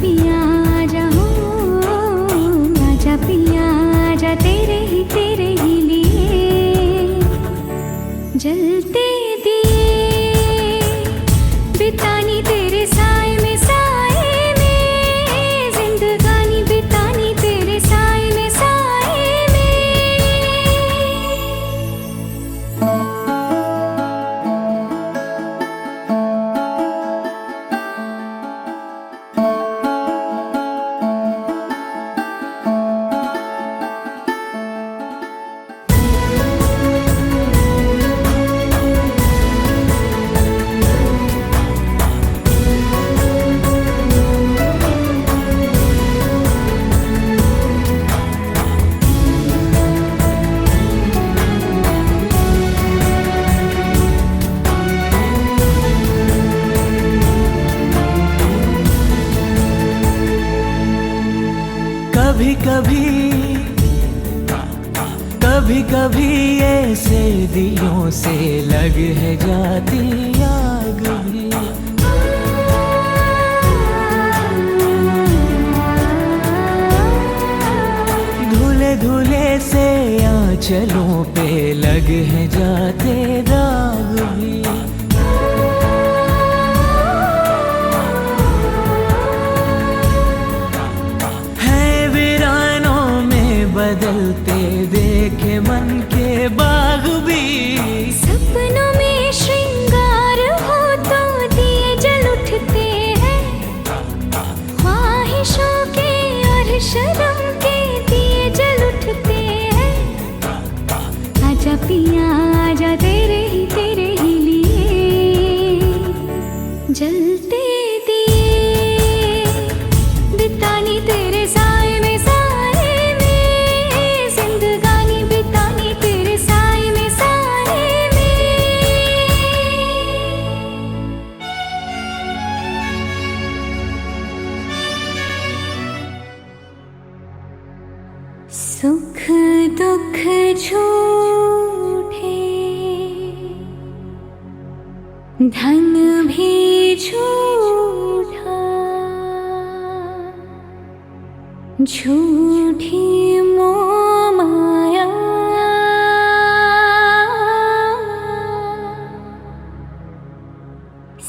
पिया आजा हो, आजा पिया आजा तेरे ही लिए जलते दिए बितानी तेरे साए में जिंदगानी बितानी तेरे साए में कभी कभी ऐसे दिलों से लग है जाती आग भी। धुले धुले से आंचलों पे लग है जाते दाग भी। बदलते देखे मन के बाग भी। सपनों में श्रृंगार हो तो दिए जल उठते हैं, ख्वाहिशों के और शर्म के दिए जल उठते हैं। आजा पिया आजा तेरे ही लिए जलते दिए बितानी तेरे साए में सुख दुख झूठे धन भी झूठा, झूठी मोह माया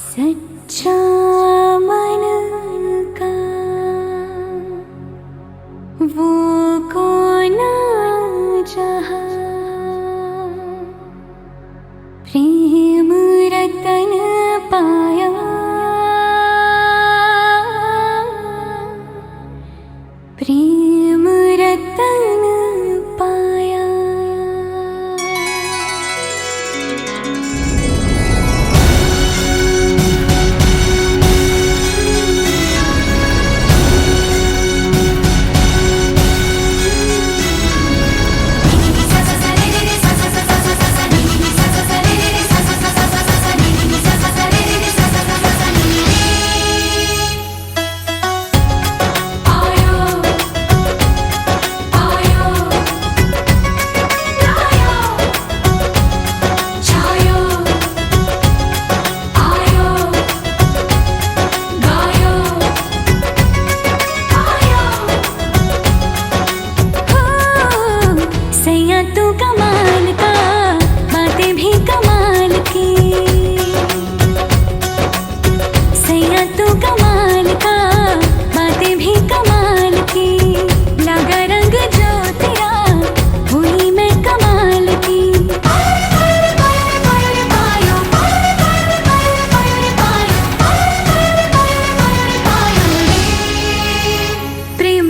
सच्चा मन का वो कौन जहाँ प्रेम रतन पाया। प्रेम रतन पाया।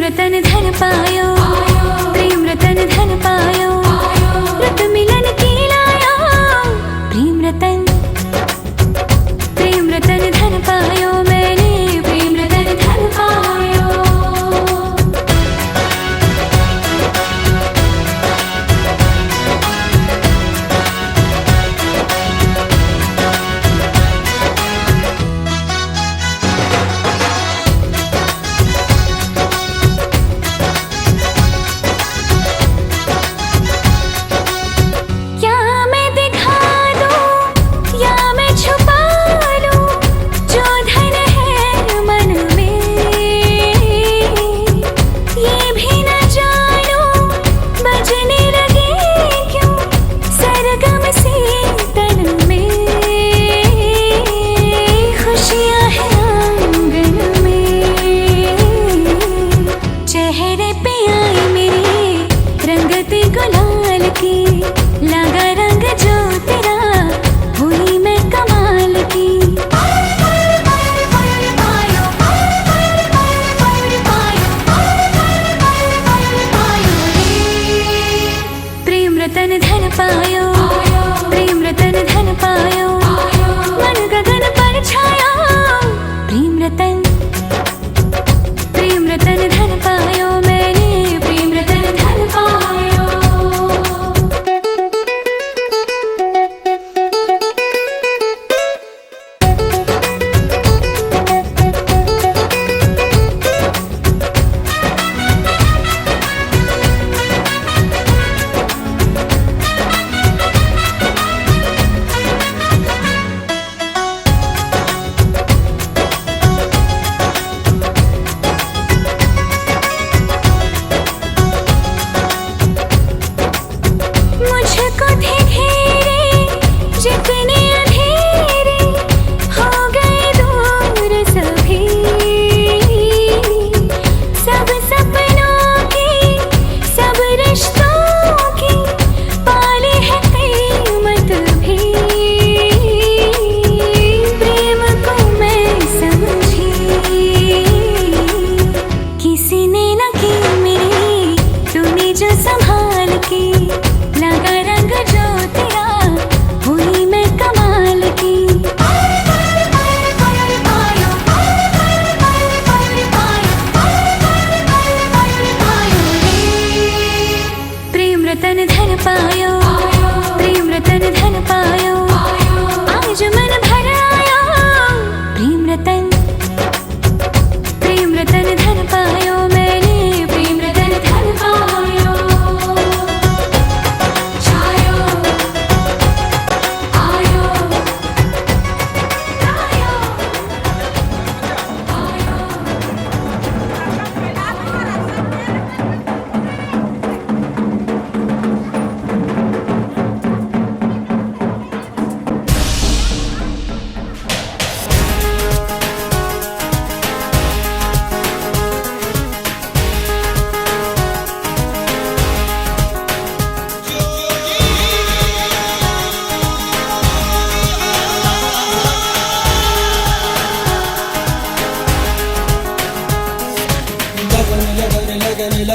रतन धन पायो, प्रेम रतन धन पायो, रत मिलन की लायो। प्रेम रतन धन पायो, मैंने प्रेम रतन धन पायो। जो धन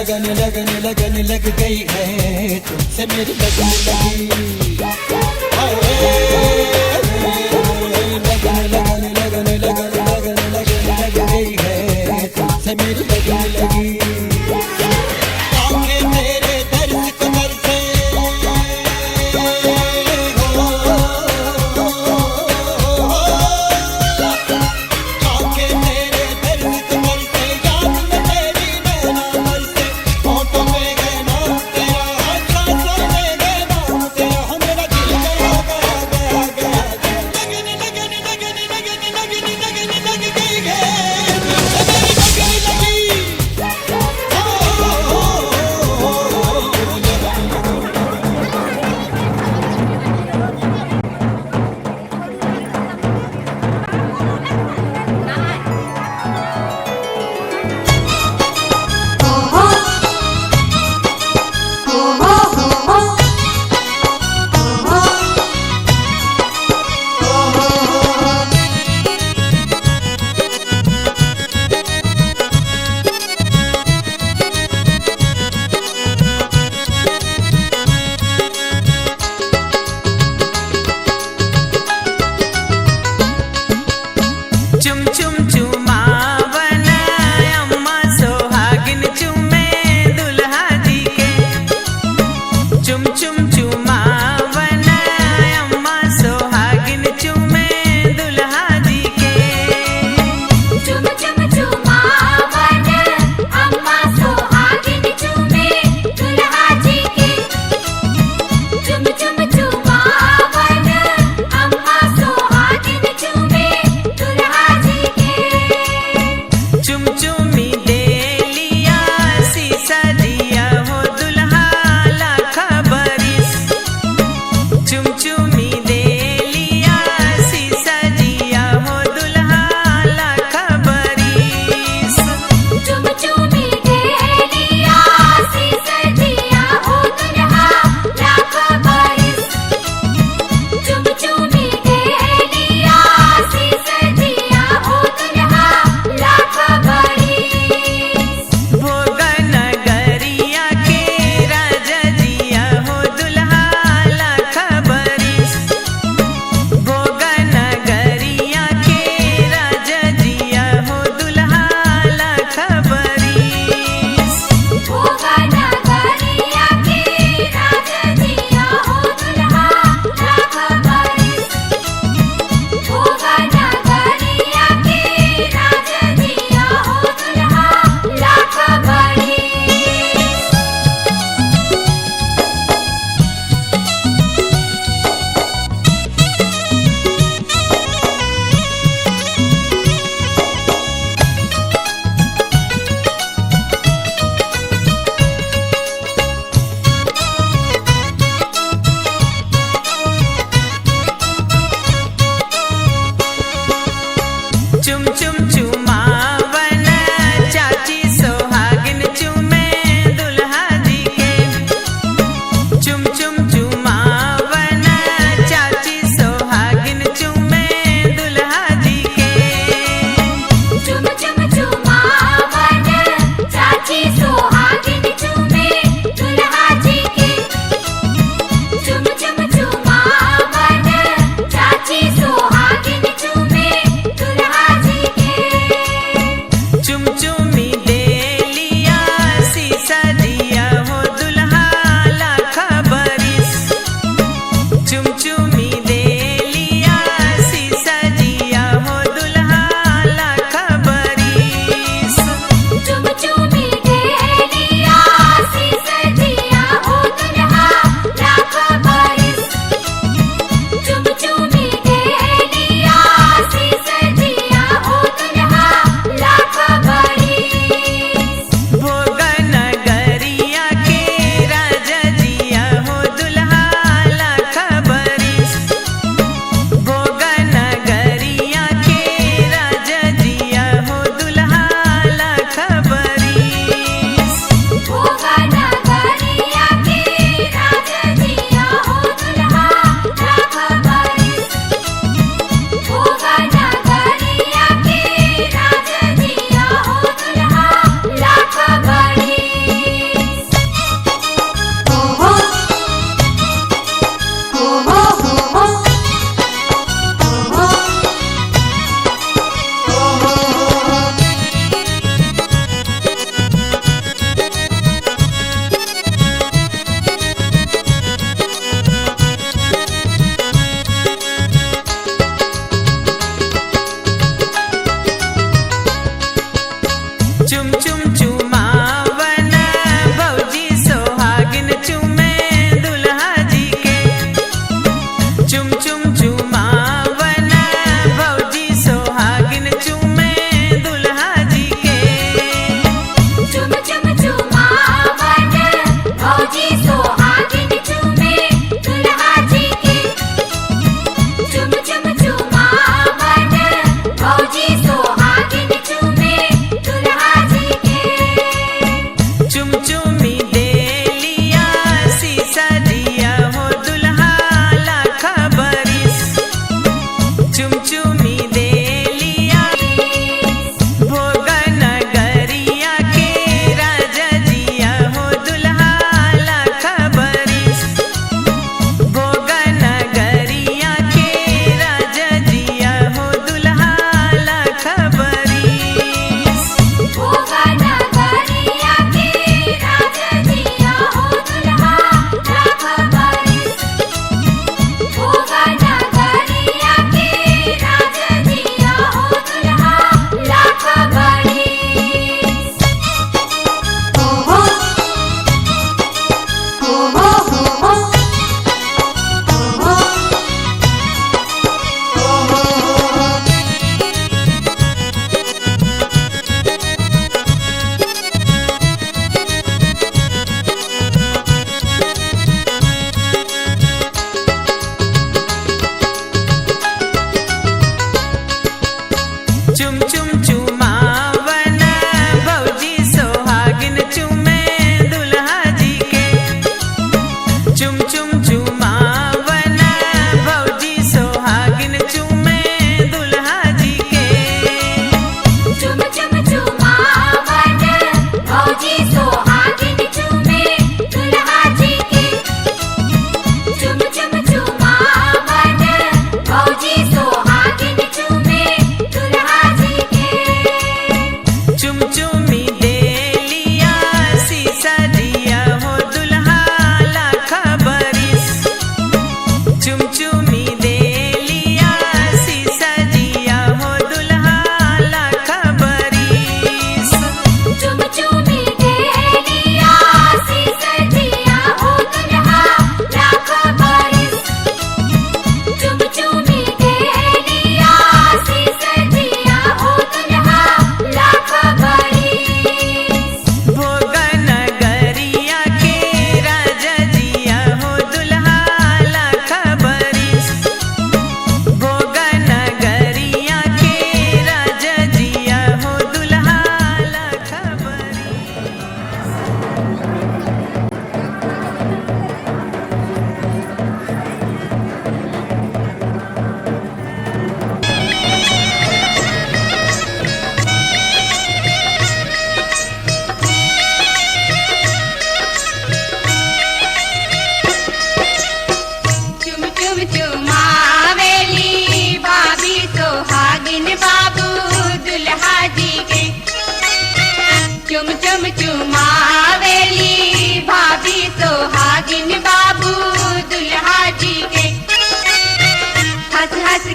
लगन लगन लगन लग गई है, तुमसे मेरी लगन लगी। लगन लगन लगन लगन लगन लगन लग गई है, तुमसे मेरी लगन लगी। आंखें तेरे दर्द को तरसे, आंखें तेरे दर्द को तरसे, याद में तेरी नैना बरसे, होठों में है नाम तेरा, सांसों में है नाम तेरा, मेरा दिल गया गया गया गया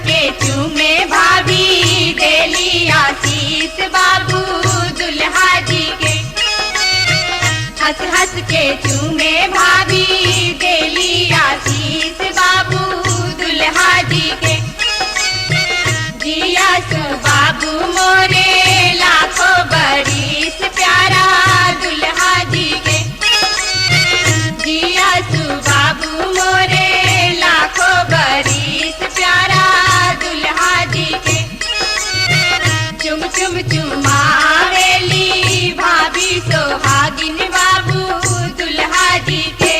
के चूमे भाभी देली आशीष बाबू दुल्हा जी के। हंस हंस के चूमे भाभी देली आशीष बाबू दुल्हा जी के। जिया सु बाबू मोरे लाखों बरिस प्यारा दुल्हा जी के। जिया सु बाबू मोरे लाखों बरिस प्यारा दुल्हा जी के। चुम चुम चुमावेली भाभी सोहागिन बाबू दुल्हा जी के।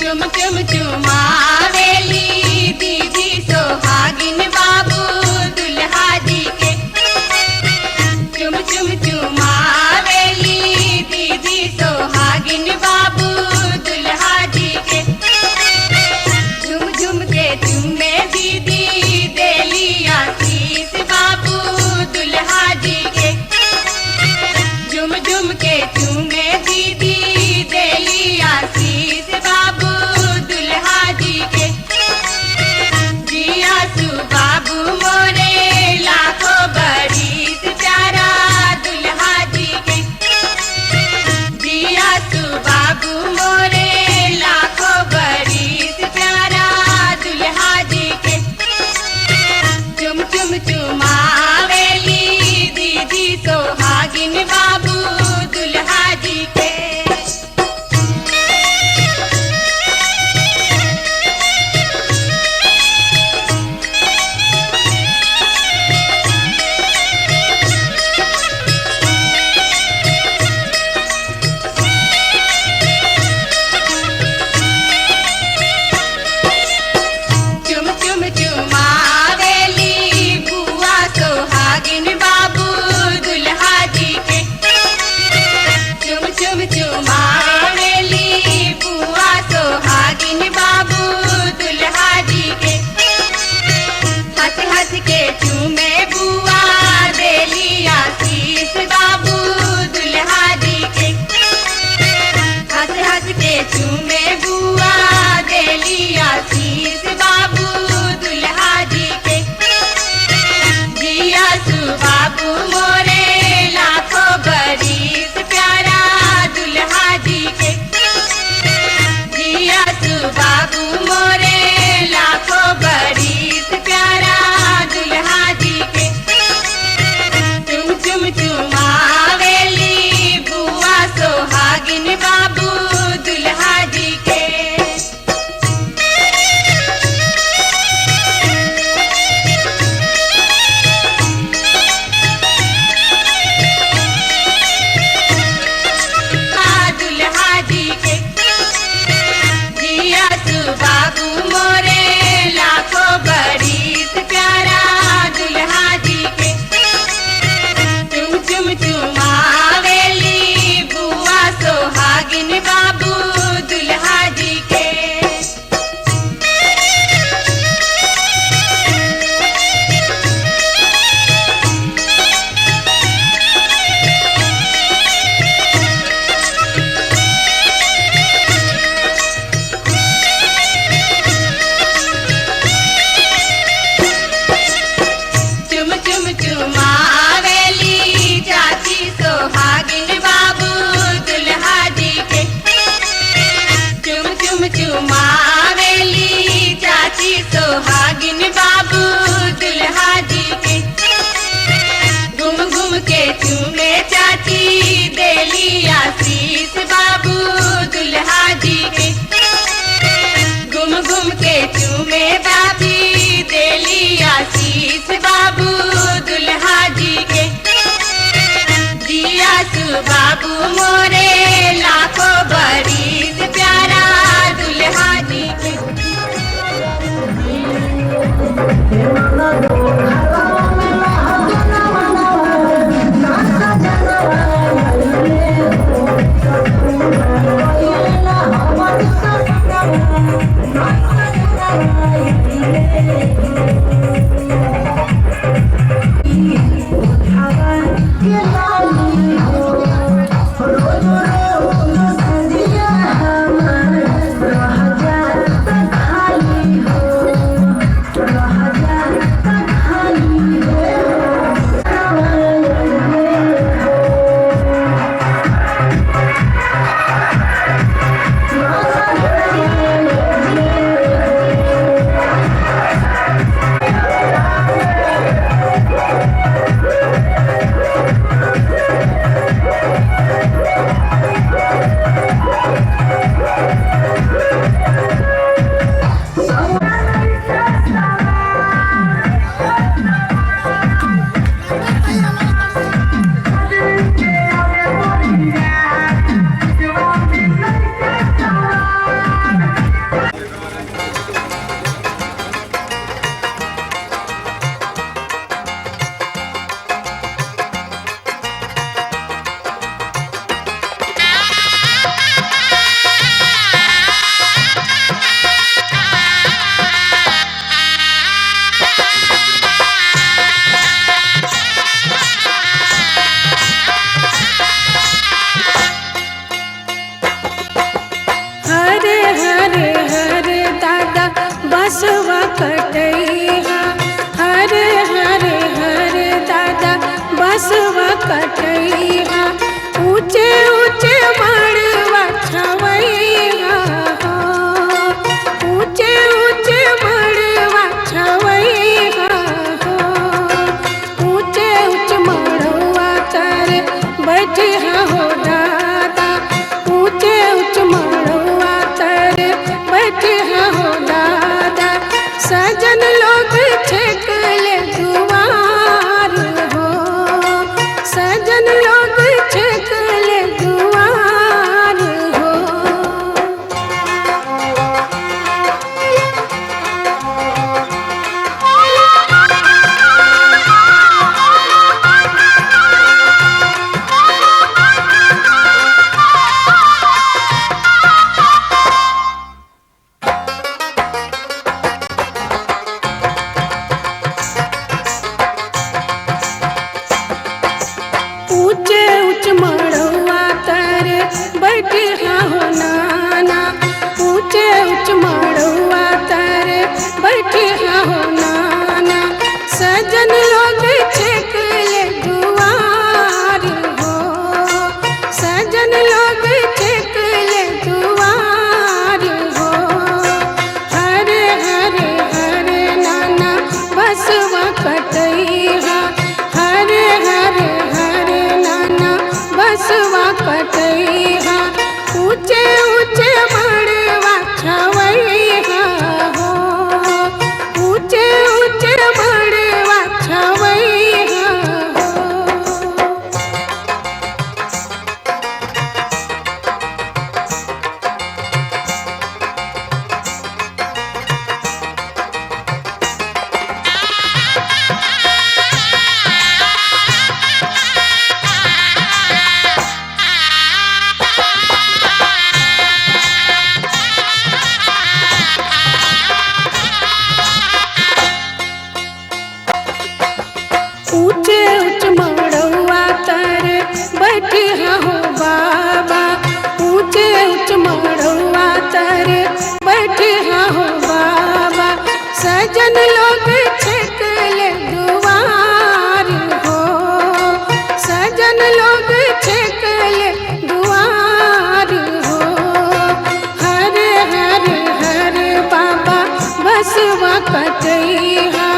चुम चुम चुमावेली दीदी सोहागिन बाबू दुल्हा जी के। चुम चुम चुमावेली दीदी सोहागिन बाबू दुल्हा जी के। झुम झुम के चुमे दीदी देली आशीष बाबू दुल्हा जी के। झुम झुम के चुमे दीदी देली आशीष बाबू दुल्हा जी के। जिया सु बाबू मोरे लाखों बरिस प्यारा दुल्हा जी के। जिया सु बाबू मोरे लाखों बरिस प्यारा दुल्हा जी के। चुम चुम चुमावेली दीदी सोहागिन बाबू दुल्हा जी के। चुम चुम चुमावेली बुआ सोहागिन बाबू दुल्हा जी के। चुम चुम चुमावेली बुआ सोहागिन बाबू दुल्हा जी के। हंस हंस के चूमे बुआ देली आशीष बाबू दुल्हा जी के। हंस हंस के चूमे बुआ देली आशीष बाबू दुल्हा जी के। जिया सु बाबू मोरे लाखों बरिस प्यारा दुल्हा जी के। जिया सु बाबू मोरे लाखों बरिस प्यारा दुल्हा जी के। चुम चुम चुमावेली बुआ सोहागिन बाबू दुल्हा जी के। दुल्हा जी के। जिया सु बाबू मोरे लाखों बरिस प्यारा दुल्हा जी के। चुम चुम चुमावेली बुआ सोहागिन बाबू दुल्हा जी के। चुम चुम चुमावेली चाची सोहागिन बाबू दुल्हा जी के। चुम चुम चुमावेली चाची सोहागिन बाबू दुल्हा जी के। घूम घूम के चूमे चाची देली आशीष बाबू दुल्हा जी के। घूम घूम के चूमे बाबी देली आशीष बाबू दुल्हा जी के। जिया सु बाबू मोरे लाखों बरिस प्यारा दुल्हा जी के। Hãy subscribe cho kênh Ghiền Mì Gõ để không bỏ lỡ बसवा कटैया हरे हरे हरे दादा बसवा कटैया ऊंचे ऊंचे मड़वा छवैया ऊंचे ऊंचे मड़वा छवैया ऊंचे ऊंचे मड़वा तर बैठे हो दादा ऊंचे ऊंचे मड़वा तर बैठे हो दादा सजन लोग छेक ले दुआर हो सजन लोग छेक ले दुआर हो ऊंचे ऊंचे मड़वा तर बैठे हो नाना ऊंचे ऊंचे मड़वा तर बैठे हो नाना सजन लोग छेक ले दुआर हो सजन लोग छेक ले दुआर हो हरे हरे हरे नाना बसवा कटैया हरे हरे हरे नाना बसवा कटैया ऊंचे ऊंचे मड़वा छवैया हो ऊंचे ऊंचे मड़वा छवैया हो ऊंचे ऊंचे मड़वा तर बैठे हो बाबा ऊंचे ऊंचे मड़वा तर बैठे हो बाबा सजन लोग छेक ले दुआर हो सजन लोग छेक ले दुआर हो हरे हरे हरे बाबा बसवा कटैया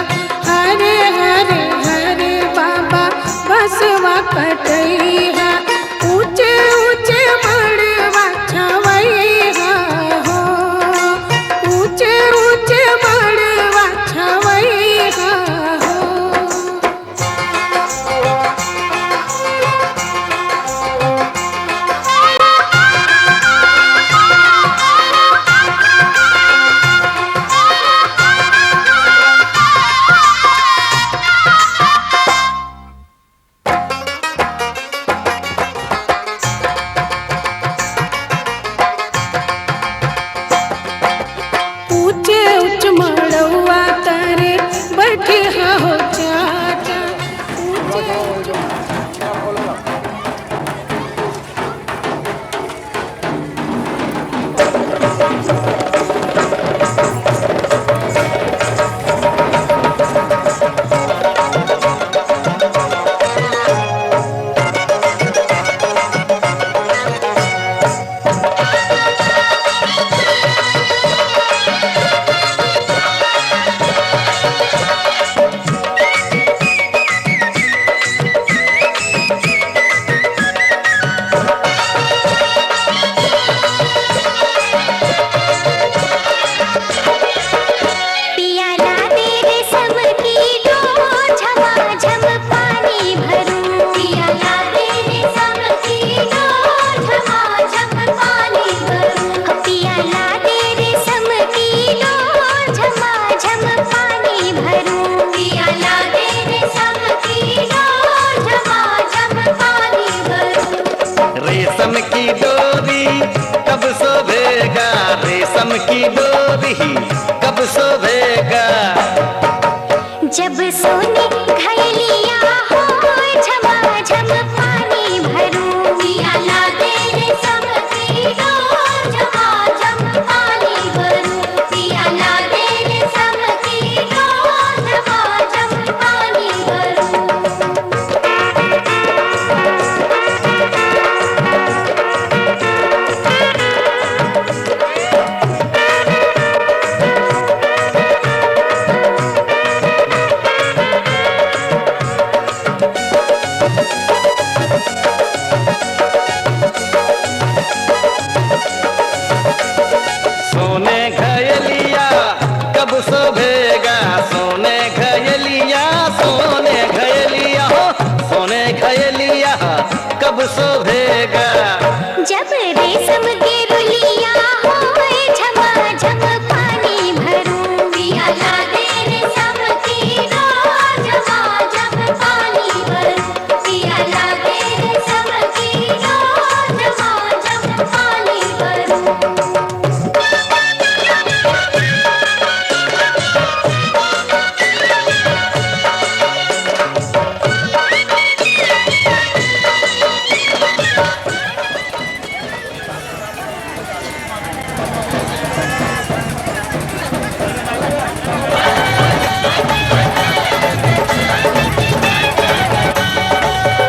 हरे हरे हरे बाबा बसवा कटैया ऊंचे ऊंचे मड़वा छवैया हो ऊंचे ऊंचे मड़वा छवैया की डोरी कब सोवेगा। जब सोने घैलिया हो झमाझम पानी भरूं, पियाला तेरे समती रो झमाझम पानी भरूं, पियाला तेरे समती रो झमाझम पानी भरूं। सोने घयलिया कब शोभेगा, सोने घयलिया, सोने घयलिया हो, सोने घयलिया कब शोभेगा। जब रेशम के रुलिया हो झमाझम पानी भरूं, पियाला तेरे समती रो झमाझम पानी भरूं, पियाला तेरे समती रो झमाझम पानी भरूं।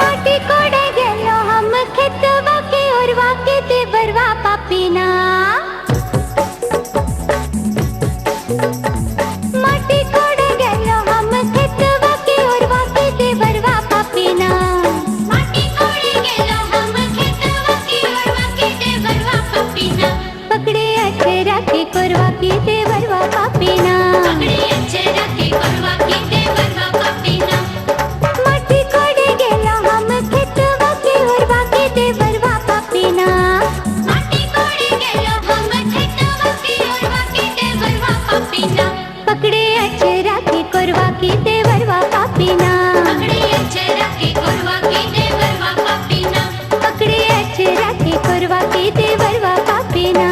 माटी कोड़े गेलो हम खेतवा के ओरवा के देवरवा पापीना, माटी कोड़े गेलो हम खेतवा के ओरवा के देवरवा पापीना, माटी कोड़े गेलो हम खेतवा के ओरवा के देवरवा पापीना, पकड़े अचरा के कोरवा के देवरवा पापीना, पकड़े अचरा के कोरवा के देवरवा पापीना। माटी कोड़े गेलो हम खेतवा के ओरवा के देवरवा पापीना, माटी कोड़े गेलो हम खेतवा के ओरवा के देवरवा पापीना, पकड़े अचरा के कोरवा के देवरवा पापीना, पकड़े अचरा के कोरवा के देवरवा पापीना, पकड़े अचरा के कोरवा के देवरवा पापीना।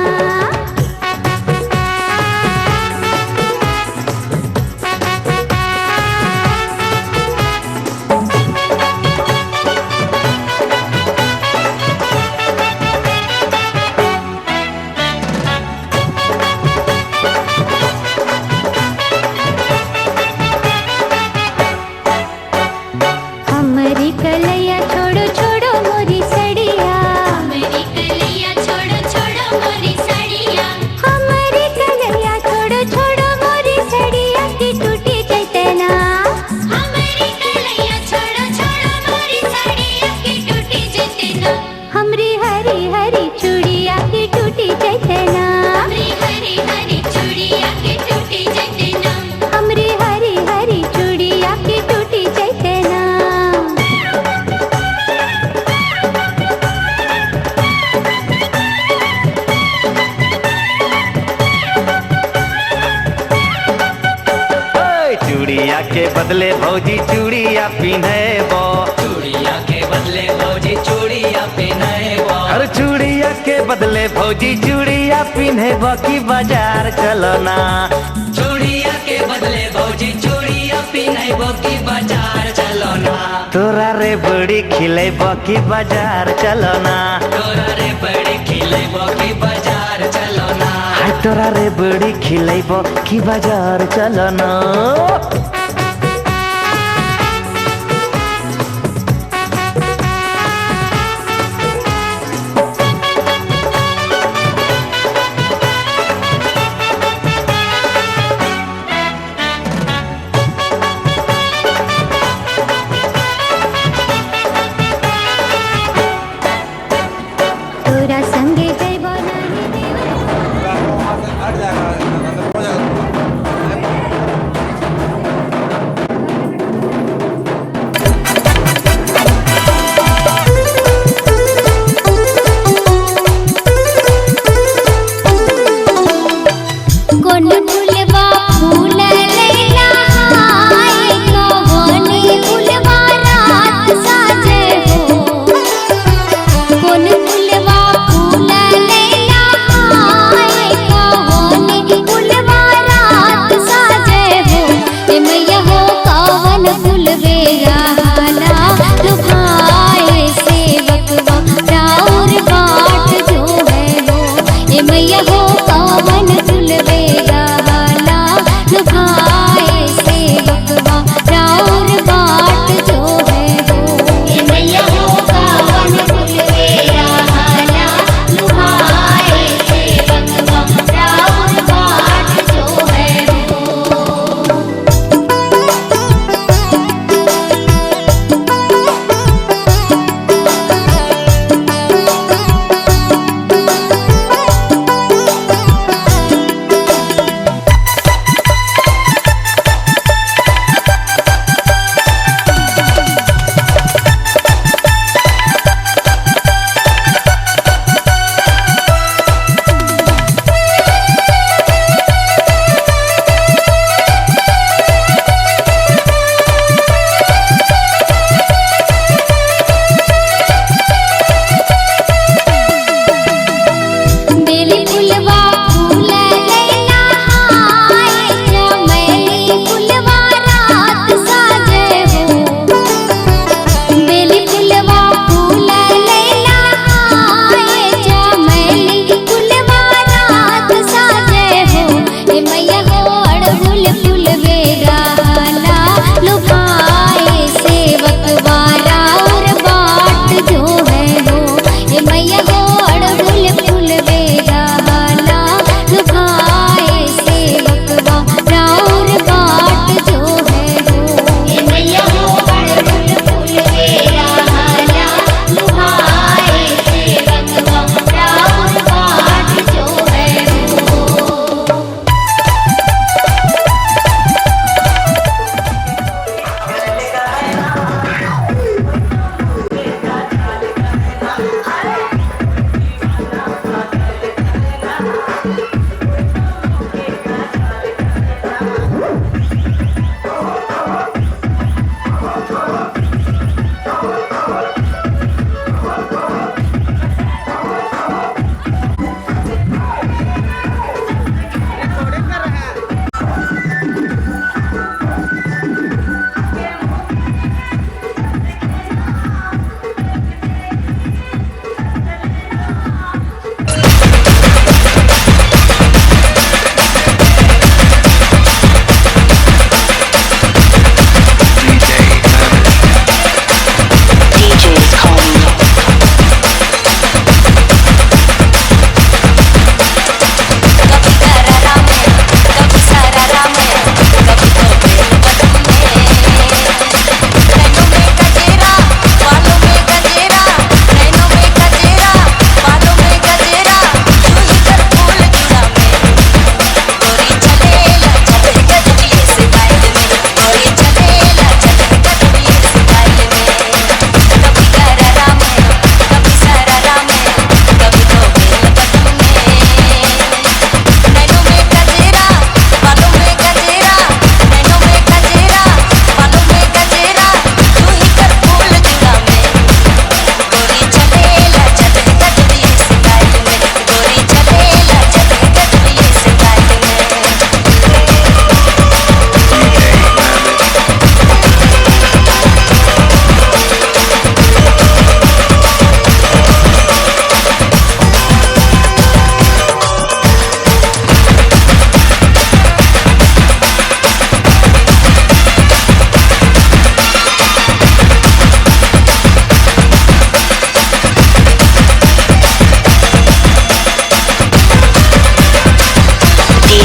हमारी कलैया छोड़ो छोड़ो मोरी सड़िया, हमारी कलैया छोड़ो छोड़ो मोरी सड़िया, हमारी कलैया छोड़ो छोड़ो मोरी सड़िया की टूटी चैतना, हमारी कलैया छोड़ो छोड़ो मोरी सड़िया की टूटी चैतना, हमरी हरी हरी चूड़िया की टूटी चैतना, हमरी हरी हरी चूड़िया की टूटी चैतना, हमरी हरी हरी चूड़िया की टूटी चैतना। ओए, चूड़िया के बदले भौजी चूड़िया पिन्हेबो, चूड़िया के बदले भौजी चूड़िया पिन्हेबो, हर चूड़िया के बदले भौजी चूड़िया पिन्हेबो की बाजार चलो ना। चूड़िया के बदले भौजी चूड़िया पिन्हेबो की बाजार चलो ना, तोरा रे बड़ी खिलेबो की बाजार चलो ना, तोरा रे बड़ी खिलेबो की बाजार चलो ना, हाय तोरा रे बड़ी खिलेबो की बाजार चलो ना। तोरा संगे गइबो नाही देवर।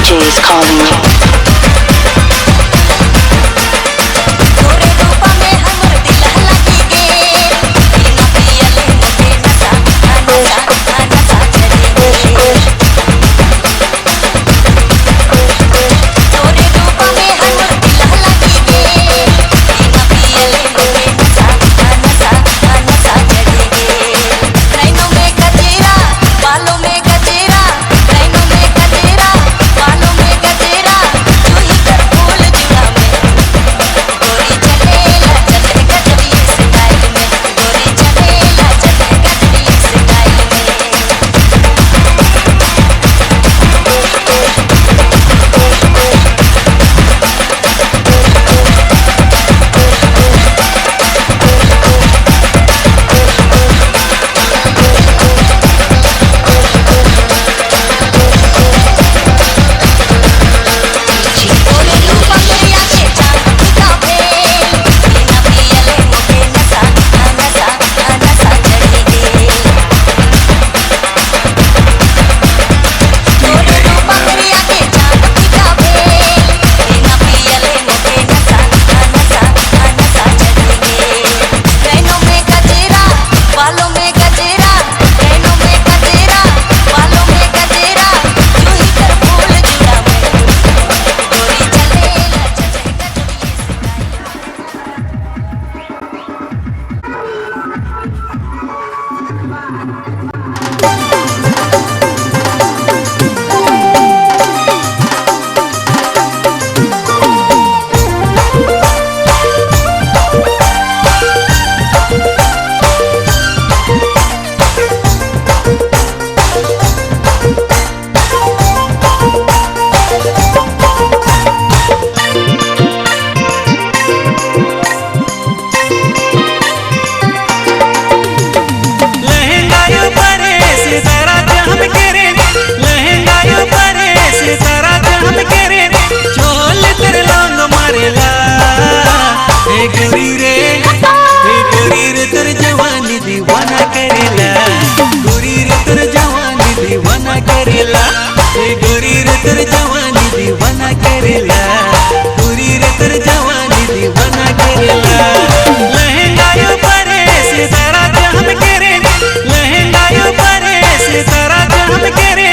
DJ's calling you. तोरे रूपा में हमर दिल लगी गे बिना पियले मोके नशा नशा नशा चढ़ी गे तोरे रूपा में हमर दिल लगी गे बिना पियले मोके नशा नशा नशा चढ़ी गे नैनों में गजरा बालों में गजरा नैनों में गजरा बालों में गजरा चूही कर फूल जुड़ा में गोरी चलेला चले गजबी स्टाइल में गोरी चलेला चले गजबी स्टाइल में तोरे रूपा में आके चांद फीका भेल बिना पियले मोके नशा नशा नशा चढ़ी गे तोरे रूपा में आके चांद फीका भेल बिना पियले मोके नशा नशा नशा चढ़ी गे नैनों में गजरा बालों में गजरा नैनों में गजरा बालों में गजरा चूही कर फूल जुड़ा में गोरी चलेला चले गजबी स्टाइल लहंगायो परे सितारा जहम करे लहंगायो परे सितारा जहम करे चोल तेरे लौंग मारेला हे गोरी रे तेरे जवानी दीवाना करेला गोरी रे तेरे जवानी दीवाना करेला हे गोरी रे तेरे जवानी दीवाना करेला गोरी रे तेरे जवानी दीवाना करेला लहंगायो परे सितारा जहम करे लहंगायो परे सितारा जहम करे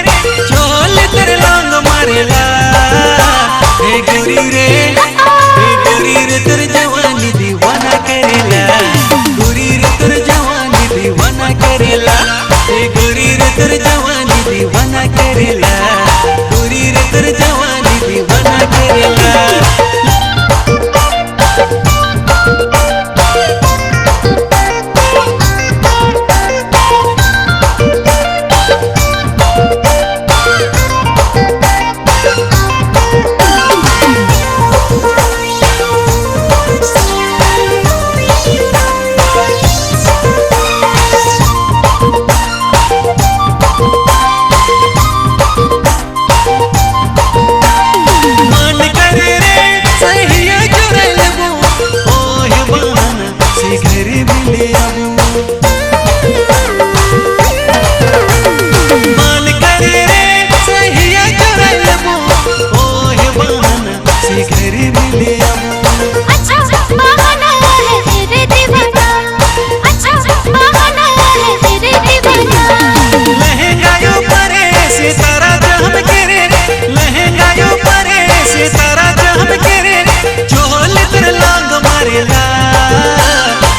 चोल तेरे लौंग मारेला हे गोरी रे तेरे जवानी दीवाना करेला गोरी रे तेरे जवानी दीवाना करेला हे गोरी रे तेरे जवानी दीवाना करेला गोरी रे तेरे जवानी दीवाना करेला मन करे रे सहिया जुड़े लेबू ओहे बहाना से घर मिले आबू मन करे रे सहिया जुड़े लेबू ओहे बहाना से घर मिले आबू अच्छा बहाना है तेरे दीवाना अच्छा बहाना है तेरे दीवाना लहंगायो परे सितारा जहम करे लहंगायो परे सितारा जहम करे चोल तेरे लौंग मारेला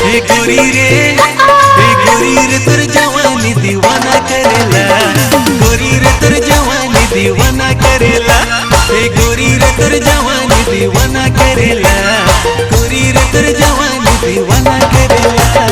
हे गोरी रे तेरे जवानी दीवाना करेला गोरी रे तेरे जवानी दीवाना करेला हे गोरी रे तेरे जवानी दीवाना करेला गोरी रे तेरे जवानी दीवाना करेला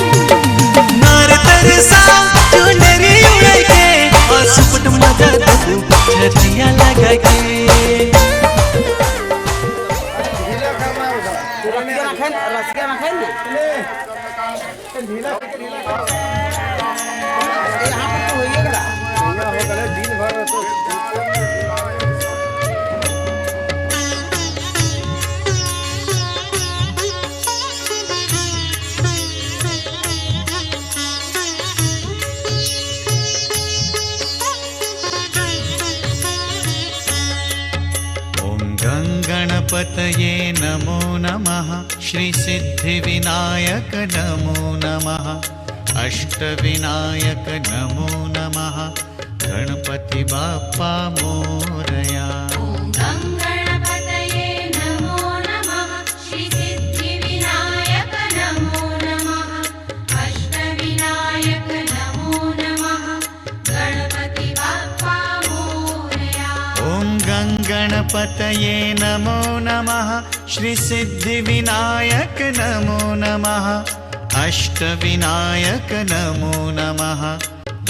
नार तरसा चुनरी उड़ाई के और सुपट मजा गणपतये नमो नमः श्री सिद्धिविनायक नमो नमः अष्टविनायक नमो नमः गणपति बाप्पा मोरया। ॐ गं गणपतये नमो नमः श्री सिद्धिविनायक नमो नमः अष्टविनायक नमो नमः गणपति बाप्पा मोरया। ॐ गं गणपतये नमो नमः श्री सिद्धिविनायक नमो नमः अष्टविनायक नमो नमः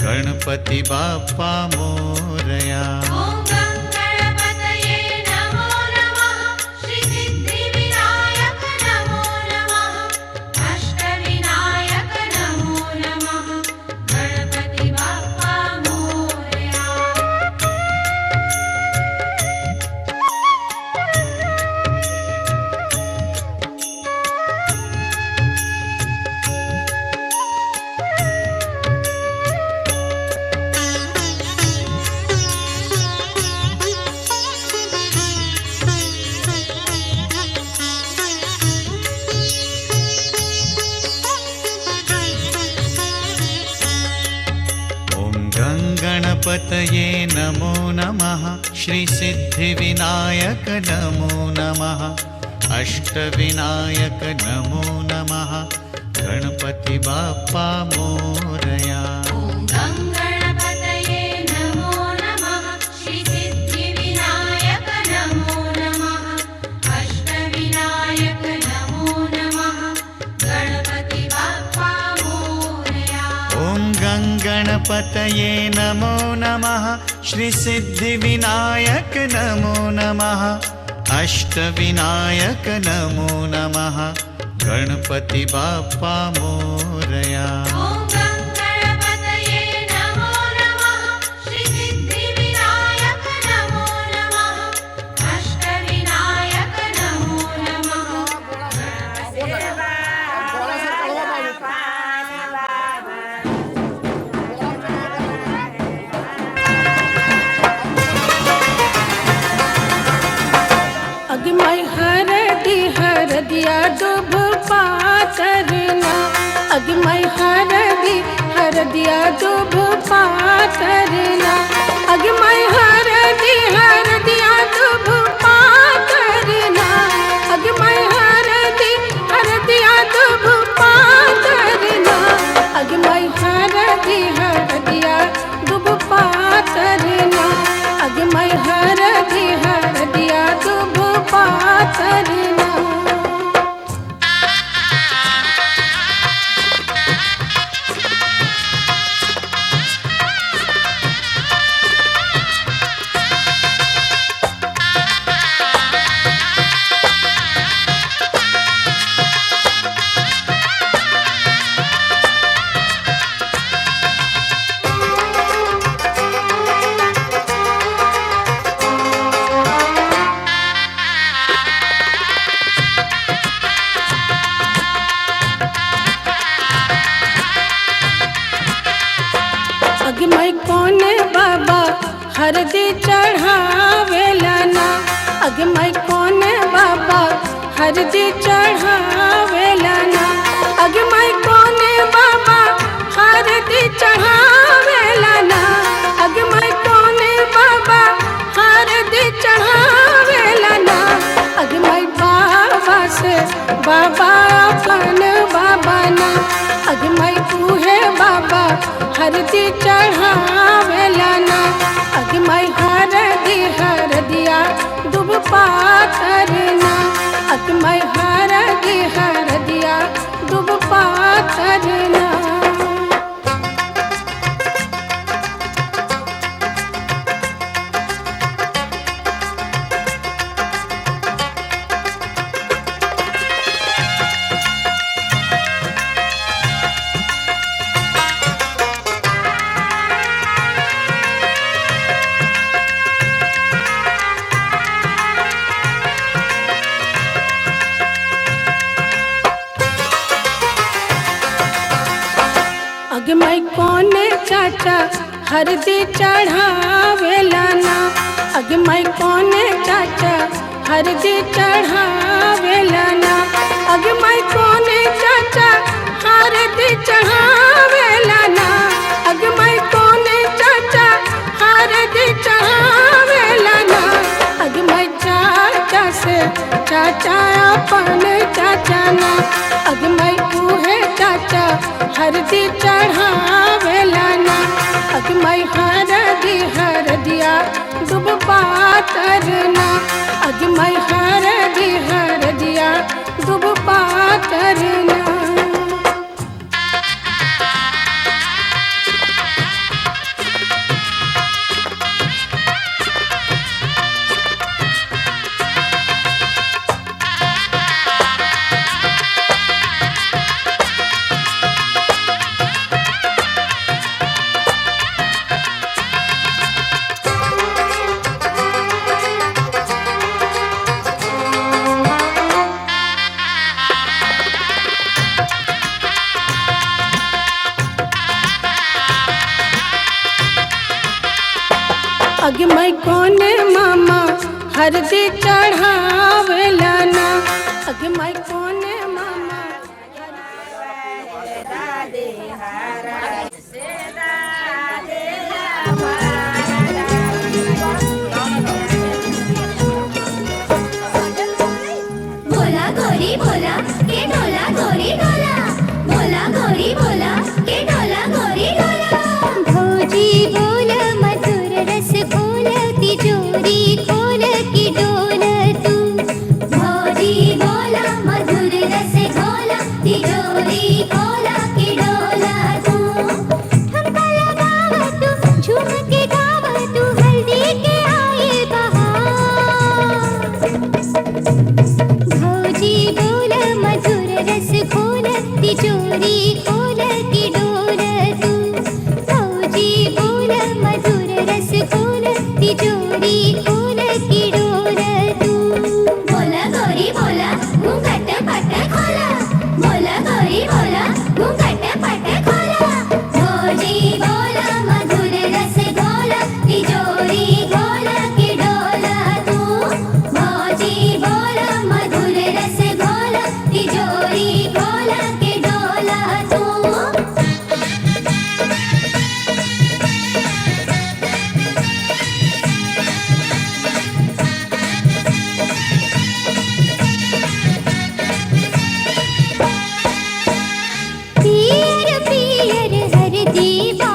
गणपति बाप्पा मोरया। ॐ गं गणपतये नमो नमः श्री सिद्धिविनायक नमो नमः अष्टविनायक नमो नमः गणपति बाप्पा मोरया। गणपतये नमो नमः श्री सिद्धिविनायक नमो नमः अष्टविनायक नमो नमः गणपति बाप्पा मोरया। ॐ गं गणपतये नमो नमः श्री सिद्धिविनायक नमो नमः अष्टविनायक नमो नमः गणपति बाप्पा मोरया। ॐ गं गणपतये नमो नमः श्री सिद्धिविनायक नमो नमः अष्टविनायक नमो नमः गणपति बाप्पा मोरया। ॐ गं गणपतये नमो नमः श्री सिद्धिविनायक नमो नमः अष्टविनायक नमो नमः अगमय हरदिया दुभ पातरना अगमय हरदिया दुभ पातरना अगमय हरदिया दुभ पातरना अगमय हरदिया दुभ पातरना अगमय हरदिया दुभ पातरना अगमय हरदिया दुभ पातरना। अगमय कौन बाबा हरदी चढ़ावेला ना अगमय कौन बाबा हरदी चढ़ावेला ना अगमय कौन बाबा हरदी चढ़ावेला ना अगमय कौन बाबा हरदी चढ़ावेला ना अगमय बाबा से बाबा अपन बाबा ना अगमय तूहे बाबा हरदी चढ़ावेला ना अगमय हरदिया दुभ पातरना अगमय हरदिया दुभ पातरना। अगमय कौन चाचा हरदी चढ़ावेला ना अगमय कौन चाचा हरदी चढ़ावेला ना। अगे माई कोने चाचा हरदी चढ़ावेला ना। अगे माई कोने चाचा हरदी चढ़ावेला ना। अगे माई चाचा से चाचा अपन चाचा ना। अगे माई उहे चाचा हरदी चढ़ावेला ना। अगे माई हरदिया दुब पातरना। अगे माई हरदिया दुब पातरना। अगे माई कोने मामा हरदी चढ़ावेला ना। अगे माई कोने मामा बोला गोरी बोला के डोला गोरी डोला। बोला गोरी बोला के डोला गोरी डोला। भौजी बोल मधुर रस बोल तिजोरी खोल की डोल तू। भौजी बोला मधुर रस खोल तिजोरी खोल की डोल तू। ठुमका लगाव तू झूम के गाव तू हल्दी के आए बहार। भौजी बोल मधुर रस खोल तिजोरी खोल की डोल तू। भौजी बोल मधुर रस खोल तिजोरी खोल की डोल तू। बोला गोरी बोला घूंघट पट खोला। बोला गोरी बोला घूंघट पट खोला। भौजी बोला मधुर रस खोल तिजोरी खोल की डोल तू। भौजी बोला मधुर रस खोल तिजोरी खोल की डोल तू। पियर पियर हरदी बा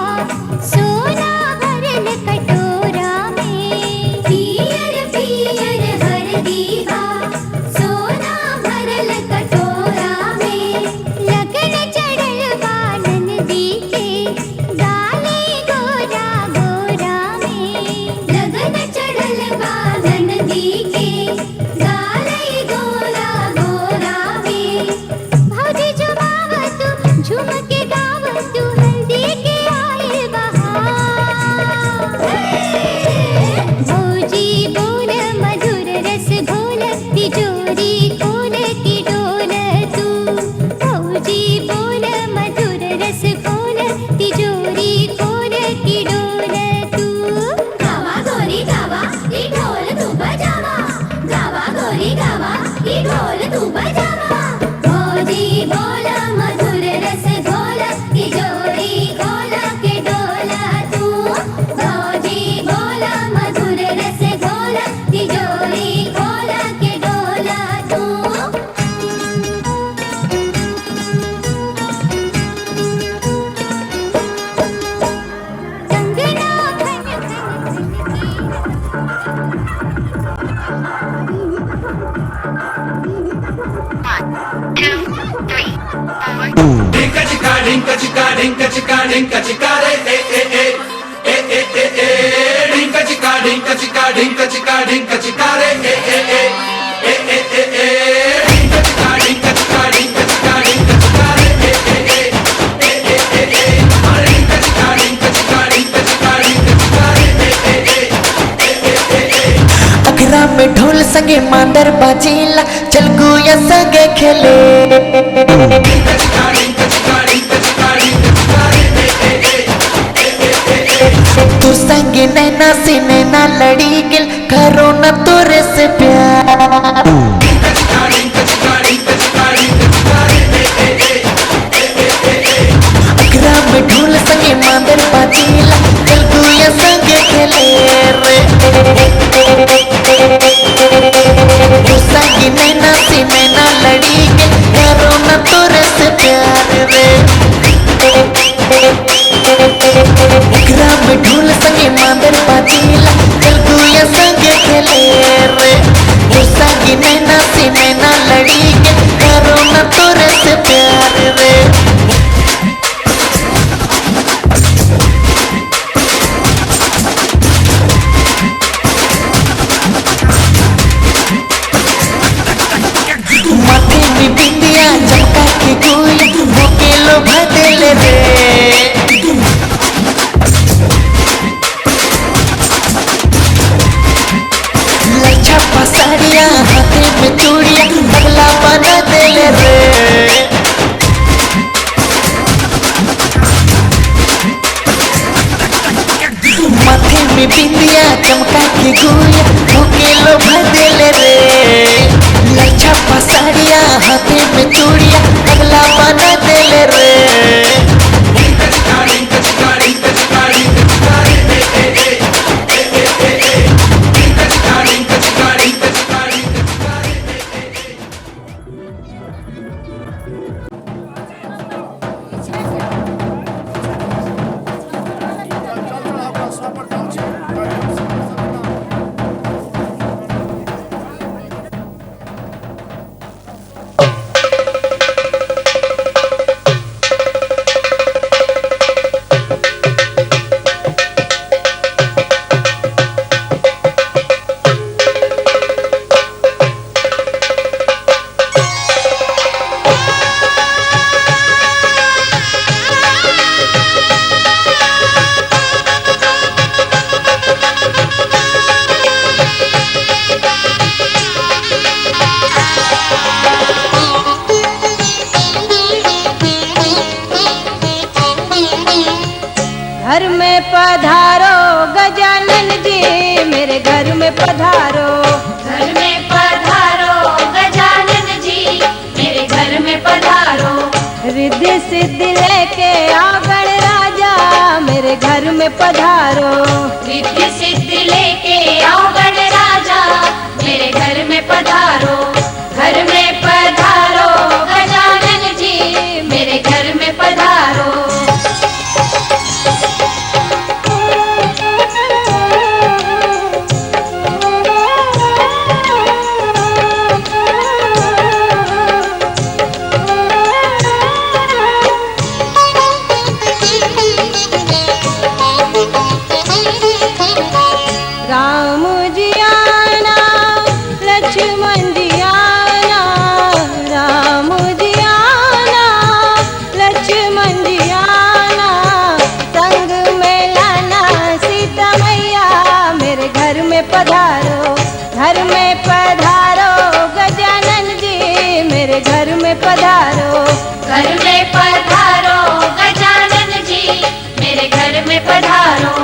सोना भरल कटोरा में। पियर पियर हरदी बा सोना भरल कटोरा में। लगन चढ़ल बा नंदी के गाली गोरा गोरा में। लगन चढ़ल बा नंदी के गाली गोरा गोरा में। भौजी जुबाव तू झूम के गाव तू हल्दी के आए बहार। भौजी बोल मधुर रस घोल तिजोरी खोल की डोल तू। भौजी बोल मधुर रस खोल तिजोरी खोल की डोल तू। गावा गोरी गावा ई ढोल तू बजावा। गावा गोरी गावा ई ढोल तू बजावा। भौजी बोला मधुर रस घोल तिजोरी खोल के डोल तू। भौजी बोला मधुर रस घोल तिजोरी खोल के डोल तू। कंगना खन खन ढिंका चिका ढिंका चिका ढिंका चिका ढिंका चिका रे ए ए ए ए ए ए ए ढिंका चिका ढिंका चिका ढिंका चिका ढिंका चिका रे ए ए ए ए ए ए ए ढिंका चिका ढिंका चिका ढिंका चिका ढिंका चिका रे ए ए ए ए ए ए ए अरे ढिंका चिका ढिंका चिका ढिंका चिका ढिंका चिका रे ए ए ए ए ए ए अखरा में ढोल संगे मांदर बाजीला चल गुया संगे खेले। ढिंका चिका ढिंका चिका ढिंका चिका ढिंका चिका रे ए ए ए ए ए ए तू संगे नैना से नैना लड़ी गिल करो न तोरे से प्यार। अगरा में ढोल संगे मांदर बाजीला चल गुया संगे खेले रे। गुस्सा की नैना से नैना लड़ी के करो न तोरे से प्यार रे। अगरा में ढोल संगे मांदर बाजीला चल गुया संगे खेले रे। गुस्सा की नैना से नैना लड़ी के करो न तोरे से प्यार रे। माथे में बिंदिया चमका के गोया भोके लो बदल रे। लच्छा पसारिया हाथे में चूड़िया अगला बना दिल रे। माथे में बिंदिया चमका के गोया भोके लो बदल रे। लच्छा पसारिया हाथे में चूड़िया अगला बना दिल रे। घर में पधारो गजानन जी मेरे घर में पधारो। घर में पधारो गजानन जी मेरे घर में पधारो। रिद्धि सिद्धि लेके आओ गणराजा मेरे घर में पधारो। रिद्धि सिद्धि लेके आओ गणराजा मेरे घर में पधारो। घर में पधारो गजानन जी मेरे घर में पधारो। राम जी आना लक्ष्मण जी आना। राम जी आना लक्ष्मण जी आना। संग में लाना सीता मैया मेरे घर में पधारो। घर में पधारो गजानन जी मेरे घर में पधारो। घर में पधारो गजानन जी मेरे घर में पधारो।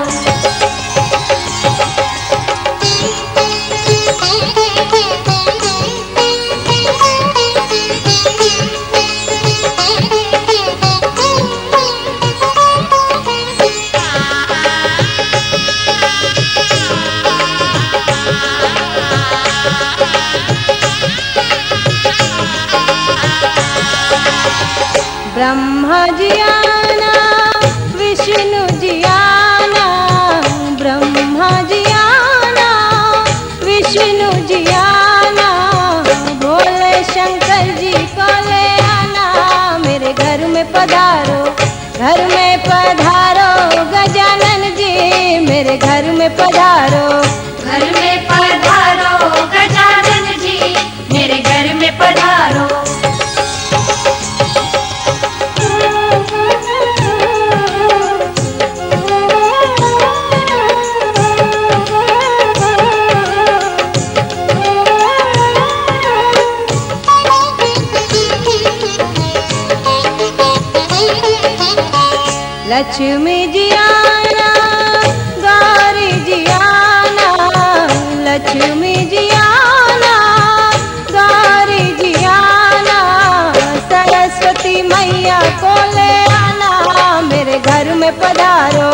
ब्रह्मा जी आना विष्णु जी आना। ब्रह्मा जी आना विष्णु जी आना। भोले शंकर जी को ले आना मेरे घर में पधारो। घर में पधारो गजानन जी मेरे घर में पधारो। घर में पधारो गजानन जी मेरे घर में पधारो। लक्ष्मी जी आना गौरी जी आना। लक्ष्मी पधारो,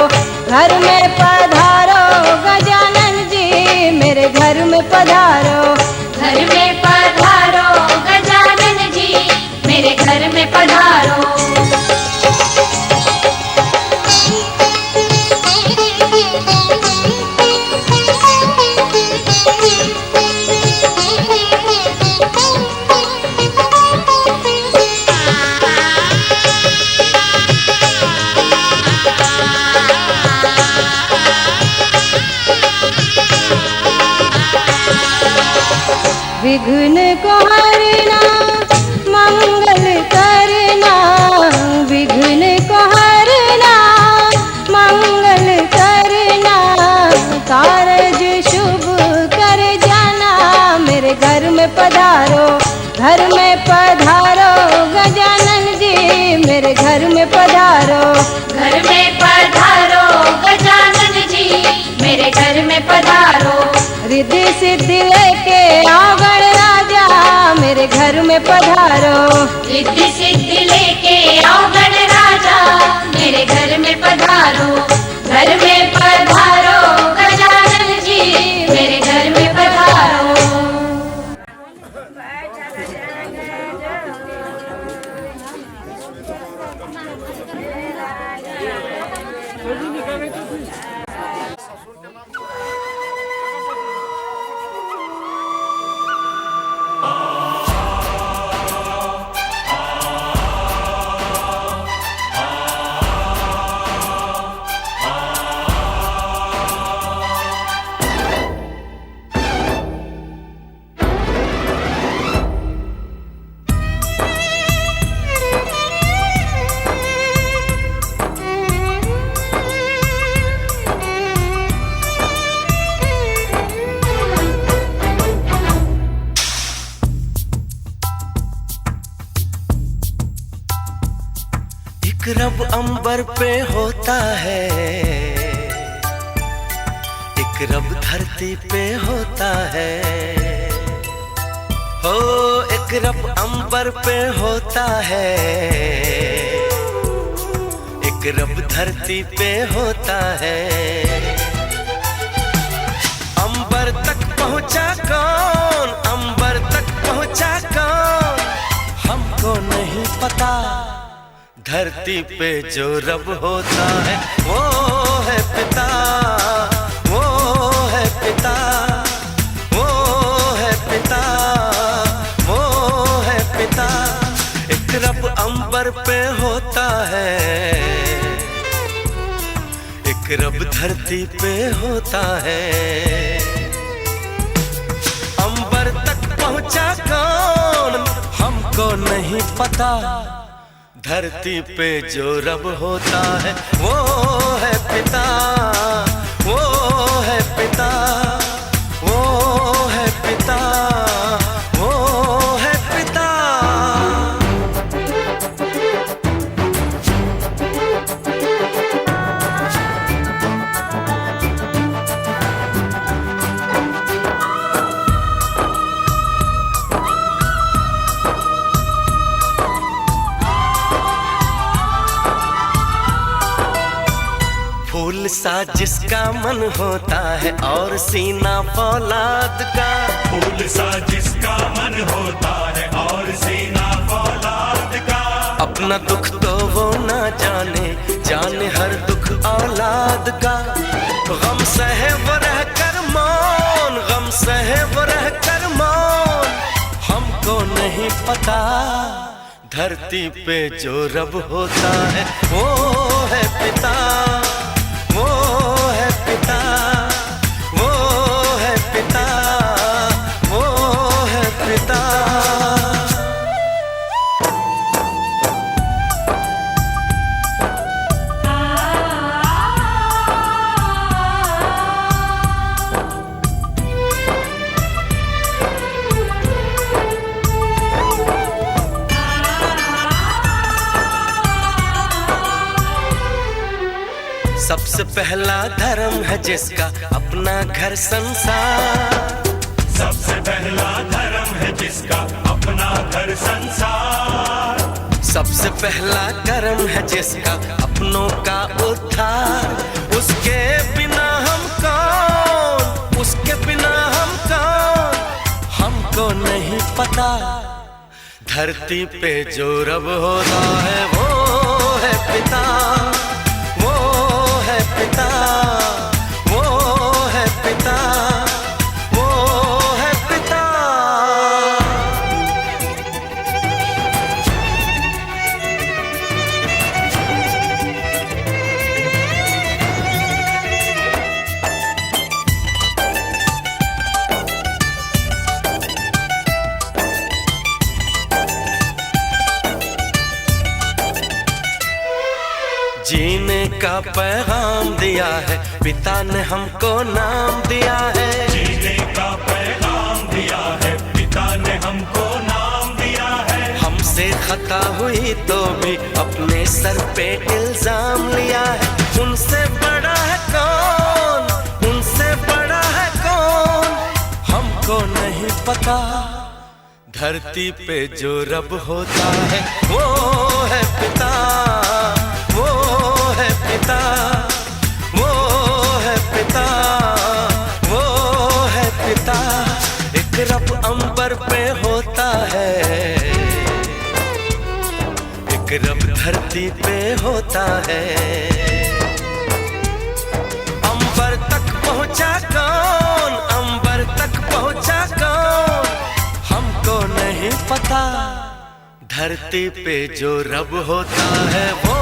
घर में पधारो गजानन जी मेरे घर में पधारो। घर में पधारो गजानन जी मेरे घर में पधारो। विघ्न को हरना मंगल करना, विघ्न को हरना मंगल करना, कारज शुभ कर जाना मेरे घर में पधारो। घर में पधारो गजानन जी मेरे घर में पधारो। घर में पधारो गजानन जी मेरे घर में पधारो। रिद्धि सिद्धि लेके आओ गणराजा मेरे घर में पधारो। रिद्धि सिद्धि लेके आओ गणराजा मेरे घर में पधारो। घर में पधारो गजानन जी मेरे घर में पधारो। एक रब अंबर पे होता है, एक रब धरती पे होता है। हो एक रब अंबर पे होता है, एक रब धरती पे होता है। अंबर तक पहुंचा कौन, अंबर तक पहुंचा कौन, हमको नहीं पता। धरती पे जो रब होता है वो है पिता, वो है पिता, वो है पिता, वो है पिता। एक रब अंबर पे होता है, एक रब धरती पे होता है। अंबर तक पहुंचा कौन हमको नहीं पता। धरती पे जो रब होता है वो है पिता, वो है पिता, वो है पिता, वो है पिता। फूल सा जिसका मन होता है और सीना फौलाद का। फूल सा जिसका मन होता है और सीना फौलाद का। अपना दुख तो वो ना जाने, जाने हर दुख औलाद का। गम सहे वो रह कर मौन, गम सहे वो रह कर मौन, हमको नहीं पता। धरती पे जो रब होता है वो है पिता, वो है पिता, वो है पिता, वो है पिता। सबसे पहला धर्म है जिसका अपना घर संसार। सबसे पहला धर्म है जिसका अपना घर संसार। सबसे पहला कर्म है जिसका अपनों का उद्धार। उसके बिना हम कौन, उसके बिना हम कौन, हमको नहीं पता। धरती पे जो रब होता है वो है पिता, वो है पिता, वो है पिता, वो है पिता। जीने का पैगाम दिया है पिता ने हमको नाम दिया है। जीने का पैगाम दिया है पिता ने हमको नाम दिया है। हमसे खता हुई तो भी अपने सर पे इल्जाम लिया है। उनसे बड़ा है कौन, उनसे बड़ा है कौन, हमको नहीं पता। धरती पे जो रब होता है वो है पिता, वो है पिता, वो है पिता, वो है पिता। एक रब अंबर पे होता है, एक रब धरती पे होता है। अंबर तक पहुंचा कौन, अंबर तक पहुंचा कौन, हमको नहीं पता। धरती पे जो रब होता है वो